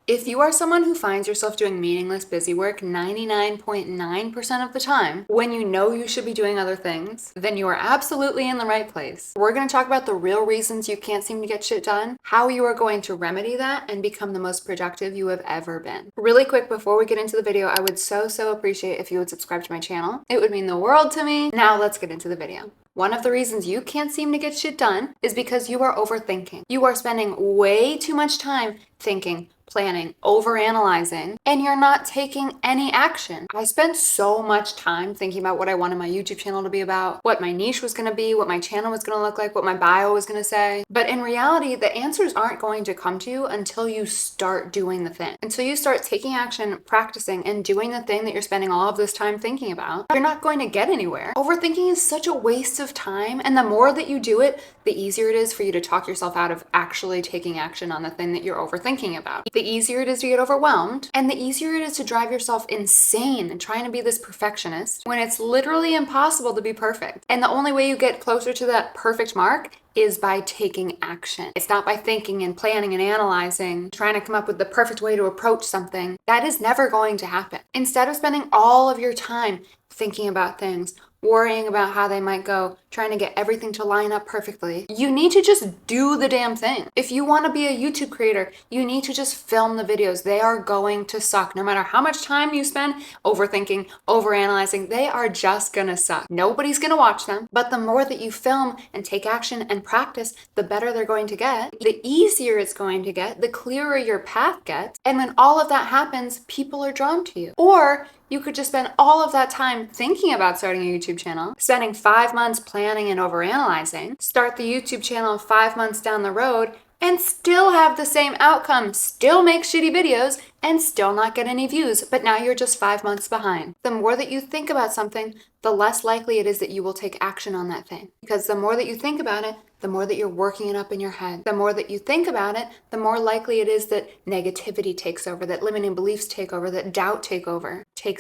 If you are someone who finds yourself doing meaningless busy work 99.9% of the time, when you know you should be doing other things, then you are absolutely in the right place. We're going to talk about the real reasons you can't seem to get shit done, how you are going to remedy that, and become the most productive you have ever been. Really quick, before we get into the video, I would so appreciate if you would subscribe to my channel. It would mean the world to me. Now let's get into the video. One of the reasons you can't seem to get shit done is because you are overthinking. You are spending way too much time thinking, planning, overanalyzing, and you're not taking any action. I spent so much time thinking about what I wanted my YouTube channel to be about, what my niche was going to be, what my channel was going to look like, what my bio was going to say. But in reality, the answers aren't going to come to you until you start doing the thing. Until you start taking action, practicing, and doing the thing that you're spending all of this time thinking about, you're not going to get anywhere. Overthinking is such a waste of time, and the more that you do it, the easier it is for you to talk yourself out of actually taking action on the thing that you're overthinking about. The easier it is to get overwhelmed, and the easier it is to drive yourself insane and trying to be this perfectionist when it's literally impossible to be perfect. And the only way you get closer to that perfect mark is by taking action. It's not by thinking and planning and analyzing, trying to come up with the perfect way to approach something. That is never going to happen. Instead of spending all of your time thinking about things, worrying about how they might go, trying to get everything to line up perfectly, you need to just do the damn thing. If you want to be a YouTube creator, you need to just film the videos. They are going to suck. No matter how much time you spend overthinking, overanalyzing, they are just gonna suck. Nobody's gonna watch them, but the more that you film and take action and practice, the better they're going to get, the easier it's going to get, the clearer your path gets, and when all of that happens, people are drawn to you. Or you could just spend all of that time thinking about starting a YouTube channel, spending 5 months planning and overanalyzing, start the YouTube channel 5 months down the road, and still have the same outcome, still make shitty videos, and still not get any views, but now you're just 5 months behind. The more that you think about something, the less likely it is that you will take action on that thing. Because the more that you think about it, the more that you're working it up in your head. The more that you think about it, the more likely it is that negativity takes over, that limiting beliefs take over, that doubt takes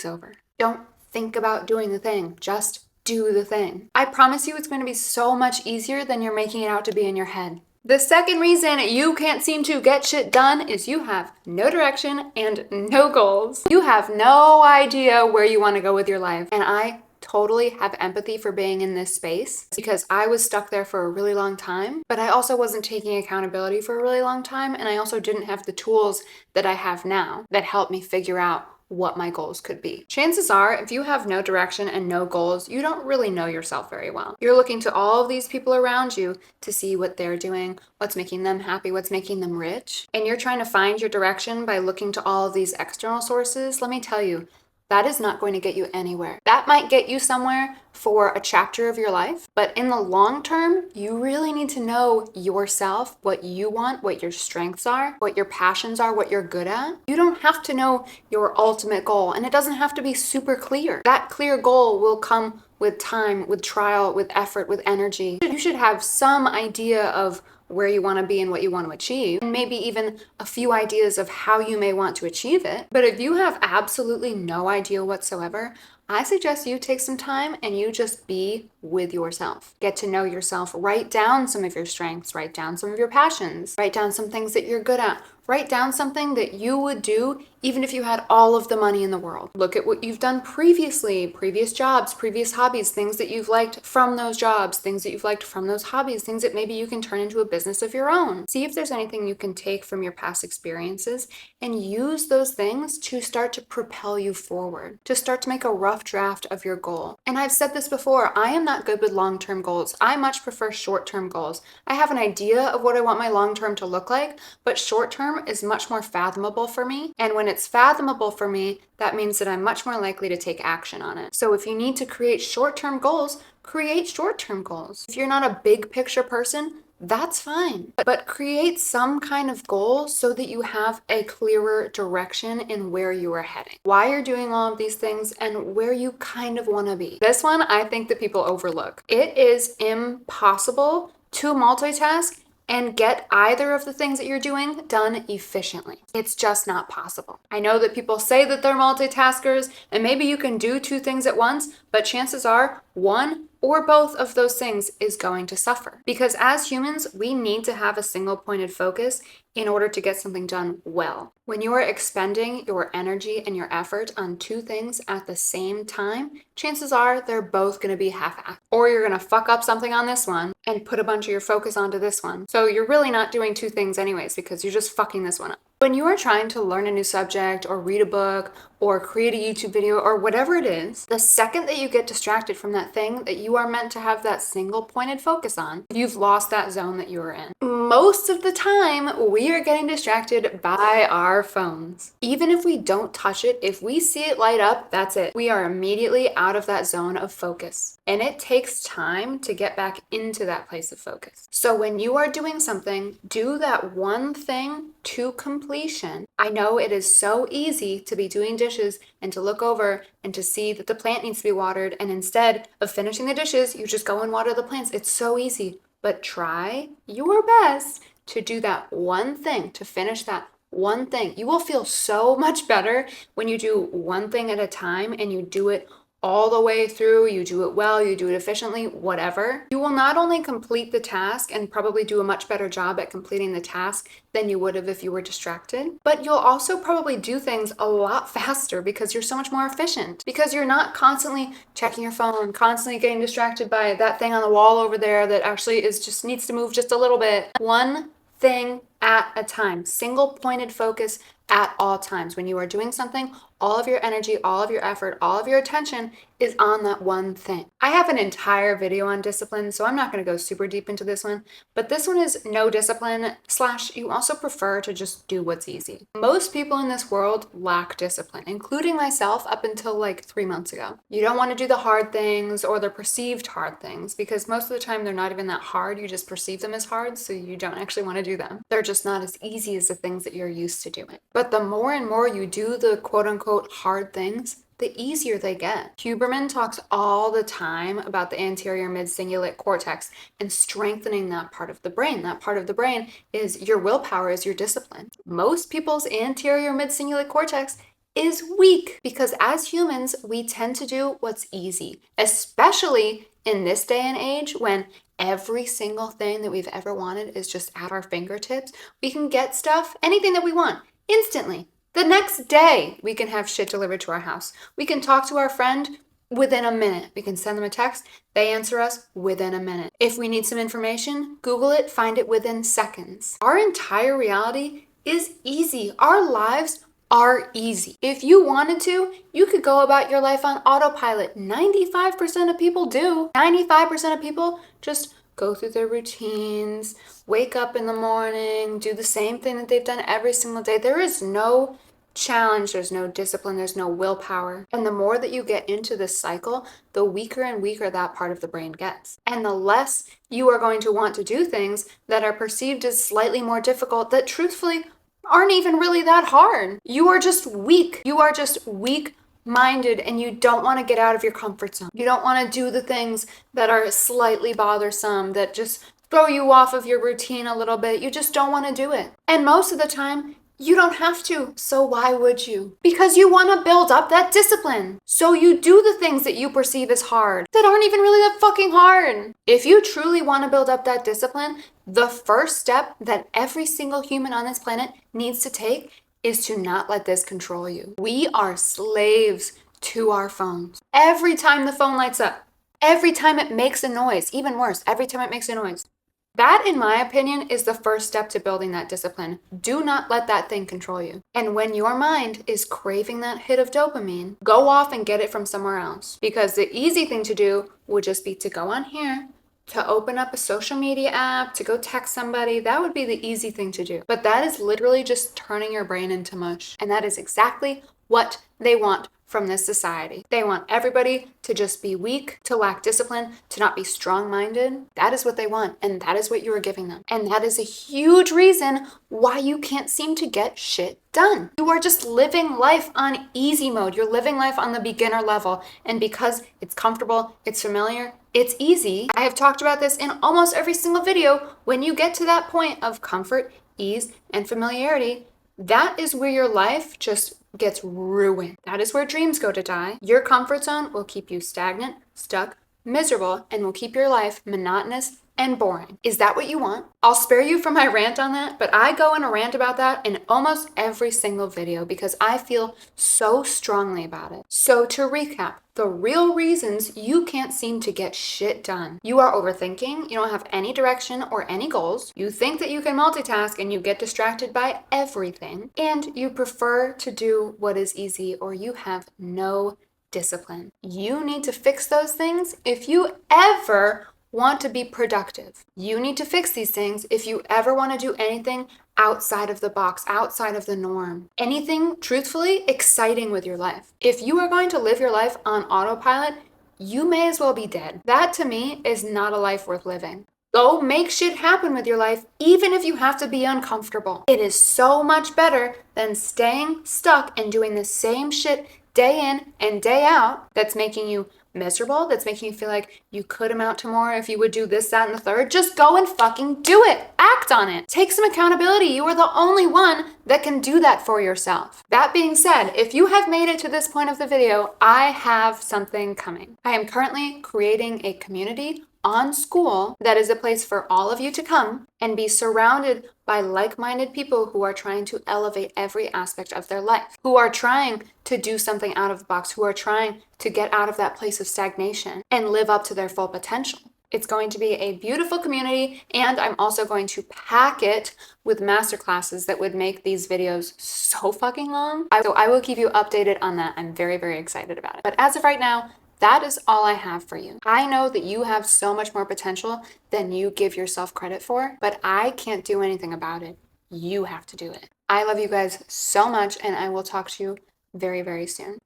over. Don't think about doing the thing, just do the thing. I promise you it's going to be so much easier than you're making it out to be in your head. The second reason you can't seem to get shit done is you have no direction and no goals. You have no idea where you want to go with your life. And I totally have empathy for being in this space because I was stuck there for a really long time, but I also wasn't taking accountability for a really long time. And I also didn't have the tools that I have now that help me figure out what my goals could be. Chances are, if you have no direction and no goals, you don't really know yourself very well. You're looking to all of these people around you to see what they're doing, what's making them happy, what's making them rich, and you're trying to find your direction by looking to all of these external sources. Let me tell you, that is not going to get you anywhere. That might get you somewhere for a chapter of your life, but in the long term, you really need to know yourself, what you want, what your strengths are, what your passions are, what you're good at. You don't have to know your ultimate goal, and it doesn't have to be super clear. That clear goal will come with time, with trial, with effort, with energy. You should have some idea of where you want to be and what you want to achieve, and maybe even a few ideas of how you may want to achieve it. But if you have absolutely no idea whatsoever, I suggest you take some time and you just be with yourself. Get to know yourself. Write down some of your strengths. Write down some of your passions. Write down some things that you're good at. Write down something that you would do even if you had all of the money in the world. Look at what you've done previously, previous jobs, previous hobbies, things that you've liked from those jobs, things that you've liked from those hobbies, things that maybe you can turn into a business of your own. See if there's anything you can take from your past experiences and use those things to start to propel you forward, to start to make a rough draft of your goal. And I've said this before, I am not good with long-term goals. I much prefer short-term goals. I have an idea of what I want my long-term to look like, but short-term is much more fathomable for me. And when it's fathomable for me, that means that I'm much more likely to take action on it. So if you need to create short-term goals, create short-term goals. If you're not a big picture person, that's fine. But create some kind of goal so that you have a clearer direction in where you are heading, why you're doing all of these things, and where you kind of want to be. This one, I think that people overlook. It is impossible to multitask and get either of the things that you're doing done efficiently. It's just not possible. I know that people say that they're multitaskers, and maybe you can do two things at once, but chances are one or both of those things is going to suffer. Because as humans, we need to have a single pointed focus in order to get something done well. When you are expending your energy and your effort on two things at the same time, chances are they're both going to be half-assed. Or you're going to fuck up something on this one and put a bunch of your focus onto this one. So you're really not doing two things anyways because you're just fucking this one up. When you are trying to learn a new subject or read a book or create a YouTube video or whatever it is, the second that you get distracted from that thing that you are meant to have that single pointed focus on, you've lost that zone that you were in. Most of the time, we are getting distracted by our phones. Even if we don't touch it, if we see it light up, that's it. We are immediately out of that zone of focus. And it takes time to get back into that place of focus. So when you are doing something, do that one thing to completion. I know it is so easy to be doing dishes and to look over and to see that the plant needs to be watered, and instead of finishing the dishes, you just go and water the plants. It's so easy, but try your best to do that one thing, to finish that one thing. You will feel so much better when you do one thing at a time and you do it all the way through, you do it well, you do it efficiently, whatever. You will not only complete the task and probably do a much better job at completing the task than you would have if you were distracted, but you'll also probably do things a lot faster because you're so much more efficient, because you're not constantly checking your phone, constantly getting distracted by that thing on the wall over there that actually is just needs to move just a little bit. One thing at a time, single pointed focus at all times. When you are doing something, all of your energy, all of your effort, all of your attention is on that one thing. I have an entire video on discipline, so I'm not going to go super deep into this one, but this one is no discipline / you also prefer to just do what's easy. Most people in this world lack discipline, including myself up until like 3 months ago. You don't want to do the hard things or the perceived hard things because most of the time they're not even that hard. You just perceive them as hard, so you don't actually want to do them. They're just not as easy as the things that you're used to doing. But the more and more you do the quote-unquote hard things, the easier they get. Huberman talks all the time about the anterior mid-cingulate cortex and strengthening that part of the brain. That part of the brain is your willpower, is your discipline. Most people's anterior mid-cingulate cortex is weak because as humans, we tend to do what's easy, especially in this day and age when every single thing that we've ever wanted is just at our fingertips. We can get stuff, anything that we want, instantly. The next day, we can have shit delivered to our house. We can talk to our friend within a minute. We can send them a text. They answer us within a minute. If we need some information, Google it, find it within seconds. Our entire reality is easy. Our lives are easy. If you wanted to, you could go about your life on autopilot. 95% of people do. 95% of people just go through their routines, wake up in the morning, do the same thing that they've done every single day. There is no challenge, there's no discipline, there's no willpower. And the more that you get into this cycle, the weaker and weaker that part of the brain gets. And the less you are going to want to do things that are perceived as slightly more difficult that truthfully aren't even really that hard. You are just weak. You are just weak-minded and you don't want to get out of your comfort zone. You don't want to do the things that are slightly bothersome, that just throw you off of your routine a little bit. You just don't want to do it. And most of the time, you don't have to, so why would you? Because you want to build up that discipline. So you do the things that you perceive as hard, that aren't even really that fucking hard. If you truly want to build up that discipline, the first step that every single human on this planet needs to take is to not let this control you. We are slaves to our phones. Every time the phone lights up, every time it makes a noise, even worse, every time it makes a noise. That, in my opinion, is the first step to building that discipline. Do not let that thing control you. And when your mind is craving that hit of dopamine, go off and get it from somewhere else. Because the easy thing to do would just be to go on here, to open up a social media app, to go text somebody. That would be the easy thing to do. But that is literally just turning your brain into mush. And that is exactly what they want from this society. They want everybody to just be weak, to lack discipline, to not be strong-minded. That is what they want, and that is what you are giving them. And that is a huge reason why you can't seem to get shit done. You are just living life on easy mode. You're living life on the beginner level, and because it's comfortable, it's familiar, it's easy. I have talked about this in almost every single video. When you get to that point of comfort, ease, and familiarity, that is where your life just gets ruined. That is where dreams go to die. Your comfort zone will keep you stagnant, stuck, miserable, and will keep your life monotonous and boring. Is that what you want? I'll spare you from my rant on that, but I go in a rant about that in almost every single video because I feel so strongly about it. So to recap, the real reasons you can't seem to get shit done. You are overthinking, you don't have any direction or any goals, you think that you can multitask and you get distracted by everything, and you prefer to do what is easy, or you have no discipline. You need to fix those things if you ever want to be productive. You need to fix these things if you ever want to do anything outside of the box, outside of the norm. Anything, truthfully, exciting with your life. If you are going to live your life on autopilot, you may as well be dead. That to me is not a life worth living. Go make shit happen with your life, even if you have to be uncomfortable. It is so much better than staying stuck and doing the same shit day in and day out that's making you miserable, that's making you feel like you could amount to more if you would do this, that, and the third. Just go and fucking do it. Act on it. Take some accountability. You are the only one that can do that for yourself. That being said, if you have made it to this point of the video, I have something coming. I am currently creating a community on School that is a place for all of you to come and be surrounded by like-minded people who are trying to elevate every aspect of their life, who are trying to do something out of the box, who are trying to get out of that place of stagnation and live up to their full potential. It's going to be a beautiful community, and I'm also going to pack it with masterclasses that would make these videos so fucking long. So I will keep you updated on that. I'm very, very excited about it. But as of right now, that is all I have for you. I know that you have so much more potential than you give yourself credit for, but I can't do anything about it. You have to do it. I love you guys so much, and I will talk to you very, very soon.